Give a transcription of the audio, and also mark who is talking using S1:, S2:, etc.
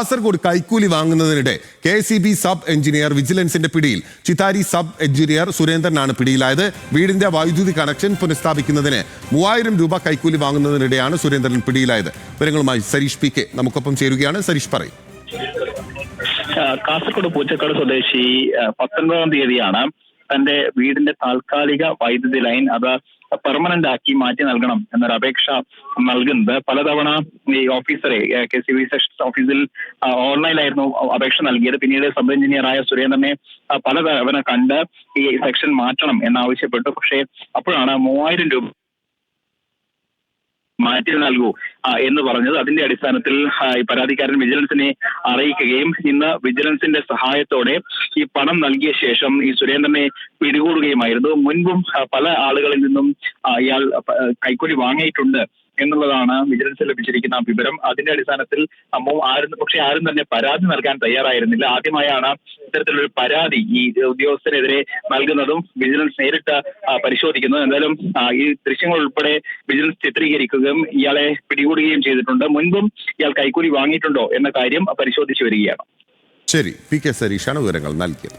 S1: കാസർഗോഡ് കൈക്കൂലി വാങ്ങുന്നതിനിടെ KSEB sub engineer വിജിലൻസിന്റെ പിടിയിൽ. Chithari sub engineer സുരേന്ദ്രനാണ് പിടിയിലായത്. വീടിന്റെ വൈദ്യുതി കണക്ഷൻ പുനഃസ്ഥാപിക്കുന്നതിന് 3000 രൂപ കൈക്കൂലി വാങ്ങുന്നതിനിടെയാണ് സുരേന്ദ്രൻ പിടിയിലായത്. വിവരങ്ങളുമായി സരീഷ് PK നമുക്കൊപ്പം ചേരുകയാണ്. സരീഷ് പറയും.
S2: കാസർഗോഡ് പൂച്ചക്കാട് സ്വദേശി 19-ാം തീയതിയാണ് തന്റെ വീടിന്റെ താൽക്കാലിക വൈദ്യുതി ലൈൻ അത് പെർമനന്റ് ആക്കി മാറ്റി നൽകണം എന്നൊരു അപേക്ഷ നൽകുന്നത്. പലതവണ ഈ ഓഫീസറെ KSEB സെക്ഷൻസ് ഓഫീസിൽ ഓൺലൈനിലായിരുന്നു അപേക്ഷ നൽകിയത്. പിന്നീട് സബ് എഞ്ചിനീയറായ സുരേന്ദ്രനെ പലതവണ കണ്ട് ഈ സെക്ഷൻ മാറ്റണം എന്നാവശ്യപ്പെട്ടു. പക്ഷേ അപ്പോഴാണ് 3000 രൂപ മാറ്റി നൽകൂ എന്ന് പറഞ്ഞത്. അതിന്റെ അടിസ്ഥാനത്തിൽ ഈ പരാതിക്കാരൻ വിജിലൻസിനെ അറിയിക്കുകയും ഇന്ന് വിജിലൻസിന്റെ സഹായത്തോടെ ഈ പണം നൽകിയ ശേഷം ഈ സുരേന്ദ്രനെ പിടികൂടുകയുമായിരുന്നു. മുൻപും പല ആളുകളിൽ നിന്നും ഇയാൾ കൈക്കൂലി വാങ്ങിയിട്ടുണ്ട് എന്നുള്ളതാണ് വിജിലൻസ് ലഭിച്ചിരിക്കുന്ന വിവരം. അതിന്റെ അടിസ്ഥാനത്തിൽ പക്ഷേ ആരും തന്നെ പരാതി നൽകാൻ തയ്യാറായിരുന്നില്ല. ആദ്യമായാണ് ഇത്തരത്തിലൊരു പരാതി ഈ ഉദ്യോഗസ്ഥനെതിരെ നൽകുന്നതും വിജിലൻസ് നേരിട്ട് പരിശോധിക്കുന്നത്. എന്തായാലും ഈ ദൃശ്യങ്ങൾ ഉൾപ്പെടെ വിജിലൻസ് ചിത്രീകരിക്കുകയും ഇയാളെ പിടികൂടുകയും ചെയ്തിട്ടുണ്ട്. മുൻപും ഇയാൾ കൈക്കൂലി വാങ്ങിയിട്ടുണ്ടോ എന്ന കാര്യം പരിശോധിച്ചു വരികയാണ്.
S1: ശരി, PK സരീഷാണ് വിവരങ്ങൾ നൽകിയത്.